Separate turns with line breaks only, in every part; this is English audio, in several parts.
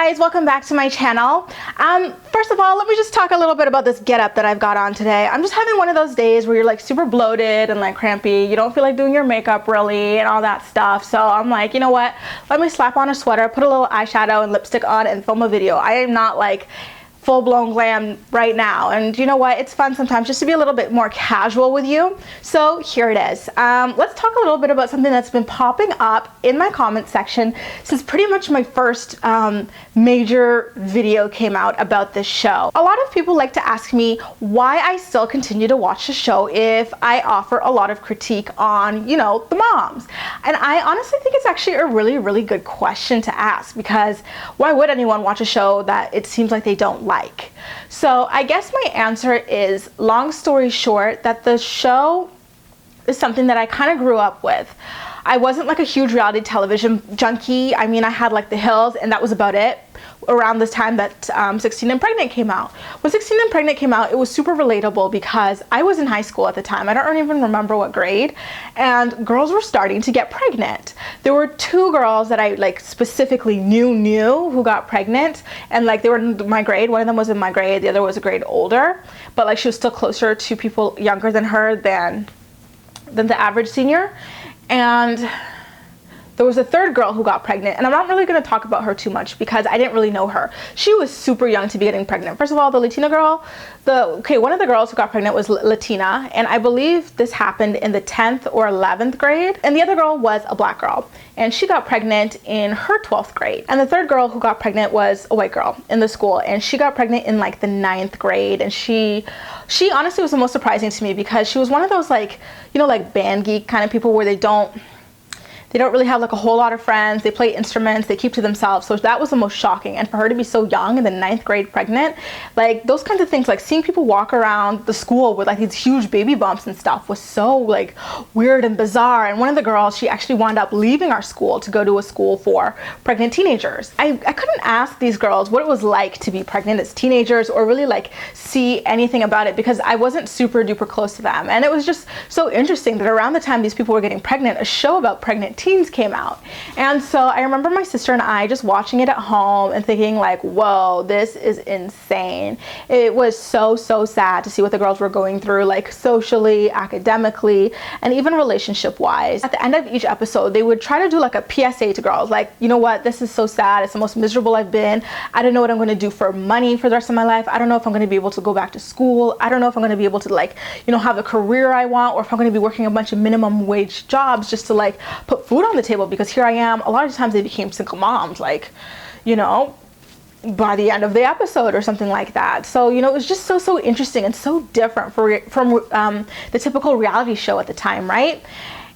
guys, welcome back to my channel. First of all, let me just talk a little bit about this getup that I've got on today. I'm just having one of those days where you're like super bloated and like crampy. You don't feel like doing your makeup really and all that stuff. So I'm like, you know what? Let me slap on a sweater, put a little eyeshadow and lipstick on and film a video. I am not like full-blown glam right now, and you know what, it's fun sometimes just to be a little bit more casual with you. So here it is. Let's talk a little bit about something that's been popping up in my comment section since pretty much my first major video came out about this show. A lot of people like to ask me why I still continue to watch the show if I offer a lot of critique on, you know, the moms. And I honestly think it's actually a really good question to ask, because why would anyone watch a show that it seems like they don't like? So I guess my answer is, long story short, that the show is something that I kind of grew up with. I wasn't like a huge reality television junkie. I mean, I had like The Hills and that was about it around this time that 16 and Pregnant came out. When 16 and Pregnant came out, it was super relatable because I was in high school at the time. I don't even remember what grade, and girls were starting to get pregnant. There were two girls that I like specifically knew who got pregnant, and like they were in my grade. One of them was in my grade, the other was a grade older, but like she was still closer to people younger than her than the average senior. And there was a third girl who got pregnant, and I'm not really going to talk about her too much because I didn't really know her. She was super young to be getting pregnant. First of all, the Latina girl, one of the girls who got pregnant was Latina, and I believe this happened in the 10th or 11th grade. And the other girl was a black girl, and she got pregnant in her 12th grade. And the third girl who got pregnant was a white girl in the school, and she got pregnant in like the 9th grade. And she honestly was the most surprising to me because she was one of those, like, you know, like band geek kind of people where they don't really have like a whole lot of friends. They play instruments, they keep to themselves. So that was the most shocking. And for her to be so young in the 9th grade pregnant, like those kinds of things, like seeing people walk around the school with like these huge baby bumps and stuff was so like weird and bizarre. And one of the girls, she actually wound up leaving our school to go to a school for pregnant teenagers. I couldn't ask these girls what it was like to be pregnant as teenagers or really like see anything about it because I wasn't super duper close to them. And it was just so interesting that around the time these people were getting pregnant, a show about pregnant teens came out. And so I remember my sister and I just watching it at home and thinking like, whoa, this is insane. It was so sad to see what the girls were going through, like socially, academically, and even relationship wise. At the end of each episode, they would try to do like a PSA to girls, like, you know what, this is so sad. It's the most miserable I've been. I don't know what I'm going to do for money for the rest of my life. I don't know if I'm going to be able to go back to school. I don't know if I'm going to be able to, like, you know, have the career I want, or if I'm going to be working a bunch of minimum wage jobs just to like put food on the table, because here I am. A lot of times they became single moms, like, you know, by the end of the episode or something like that. So, you know, it was just so interesting and so different from the typical reality show at the time, right?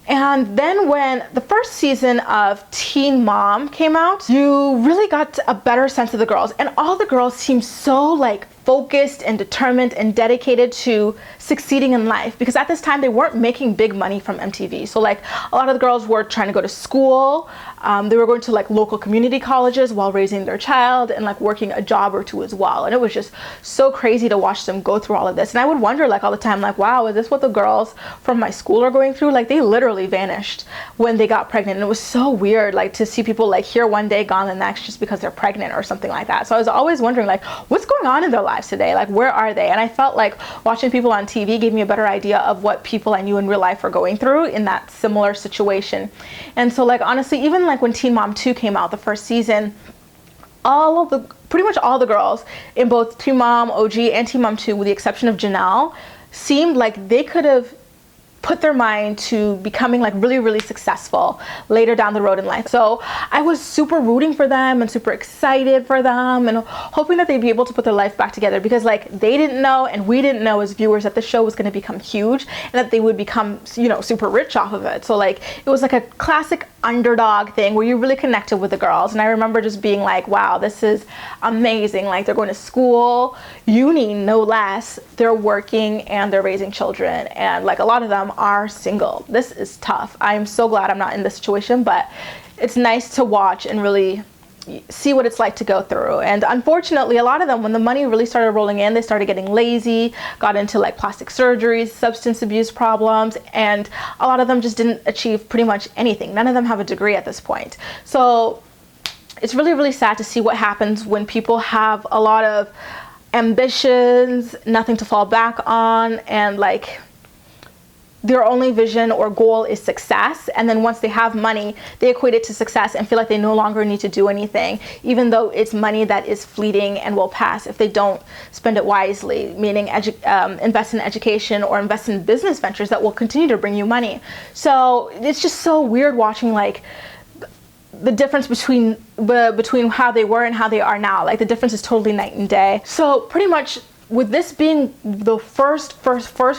And then when the first season of Teen Mom came out, you really got a better sense of the girls, and all the girls seemed so like focused and determined and dedicated to succeeding in life, because at this time they weren't making big money from MTV. So like a lot of the girls were trying to go to school. They were going to like local community colleges while raising their child and like working a job or two as well. And it was just so crazy to watch them go through all of this. And I would wonder like all the time, like, wow, is this what the girls from my school are going through? Like they literally vanished when they got pregnant. And it was so weird, like to see people like here one day, gone the next, just because they're pregnant or something like that. So I was always wondering like, what's going on in their lives today? Like, where are they? And I felt like watching people on TV gave me a better idea of what people I knew in real life were going through in that similar situation. And so like honestly, even like when Teen Mom 2 came out, the first season, pretty much all the girls in both Teen Mom OG and Teen Mom 2, with the exception of Janelle, seemed like they could have put their mind to becoming like really successful later down the road in life. So I was super rooting for them and super excited for them and hoping that they'd be able to put their life back together, because like they didn't know and we didn't know as viewers that the show was going to become huge and that they would become, you know, super rich off of it. So like it was like a classic underdog thing where you really connected with the girls. And I remember just being like, wow, this is amazing. Like they're going to school, uni no less, they're working, and they're raising children, and like a lot of them are single. This is tough. I'm so glad I'm not in this situation, but it's nice to watch and really see what it's like to go through. And unfortunately, a lot of them, when the money really started rolling in, they started getting lazy, got into like plastic surgeries, substance abuse problems, and a lot of them just didn't achieve pretty much anything. None of them have a degree at this point. So it's really, really sad to see what happens when people have a lot of ambitions, nothing to fall back on, and like their only vision or goal is success, and then once they have money, they equate it to success and feel like they no longer need to do anything, even though it's money that is fleeting and will pass if they don't spend it wisely, meaning invest in education or invest in business ventures that will continue to bring you money. So it's just so weird watching like the difference between how they were and how they are now. Like the difference is totally night and day. So pretty much, with this being the first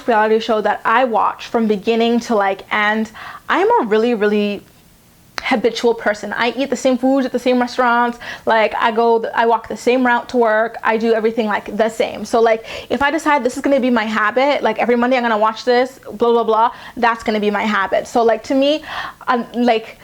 reality show that I watch from beginning to like end, I'm a really, really habitual person. I eat the same foods at the same restaurants. Like I walk the same route to work. I do everything like the same. So like if I decide this is going to be my habit, like every Monday I'm going to watch this, blah, blah, blah, that's going to be my habit. So like to me, like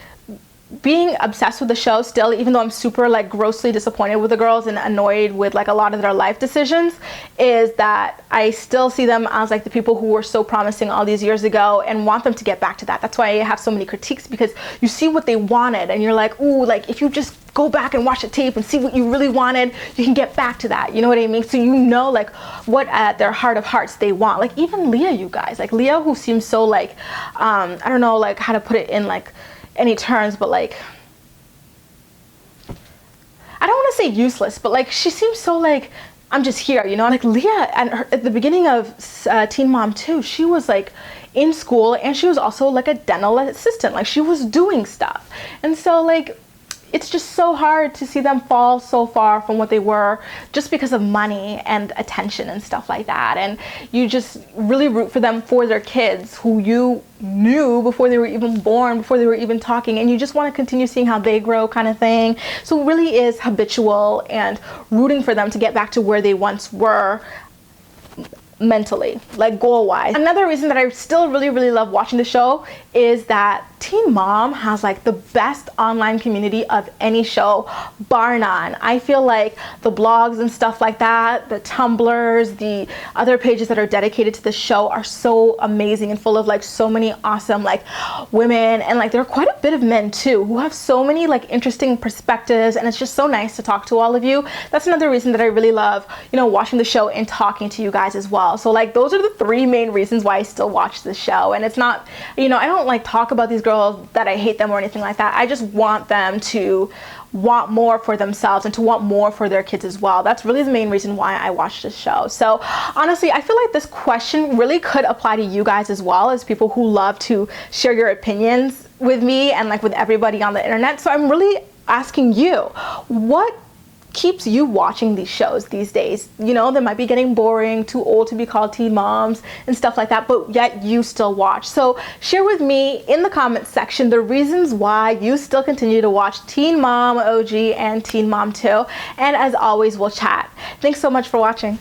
being obsessed with the show still, even though I'm super like grossly disappointed with the girls and annoyed with like a lot of their life decisions, is that I still see them as like the people who were so promising all these years ago and want them to get back to that. That's why I have so many critiques, because you see what they wanted and you're like, ooh, like if you just go back and watch the tape and see what you really wanted, you can get back to that. You know what I mean? So you know like what at their heart of hearts they want. Like even Leah, you guys, like Leah, who seems so like, I don't know like how to put it in like any terms, but like I don't want to say useless, but like she seems so like I'm just here, you know. Like Leah at the beginning of Teen Mom 2, she was like in school and she was also like a dental assistant, like she was doing stuff. And so like it's just so hard to see them fall so far from what they were just because of money and attention and stuff like that. And you just really root for them, for their kids who you knew before they were even born, before they were even talking, and you just want to continue seeing how they grow, kind of thing. So it really is habitual and rooting for them to get back to where they once were mentally, like goal-wise. Another reason that I still really, really love watching the show is that Teen Mom has like the best online community of any show, bar none. I feel like the blogs and stuff like that, the Tumblrs, the other pages that are dedicated to the show are so amazing and full of like so many awesome like women, and like there are quite a bit of men too who have so many like interesting perspectives, and it's just so nice to talk to all of you. That's another reason that I really love, you know, watching the show and talking to you guys as well. So like those are the three main reasons why I still watch the show. And it's not, you know, I don't like talk about these girls that I hate them or anything like that. I just want them to want more for themselves and to want more for their kids as well. That's really the main reason why I watch this show. So honestly, I feel like this question really could apply to you guys as well, as people who love to share your opinions with me and like with everybody on the internet. So I'm really asking you, what keeps you watching these shows these days? You know, they might be getting boring, too old to be called teen moms and stuff like that, but yet you still watch. So share with me in the comments section the reasons why you still continue to watch Teen Mom OG and Teen Mom 2. And as always, we'll chat. Thanks so much for watching.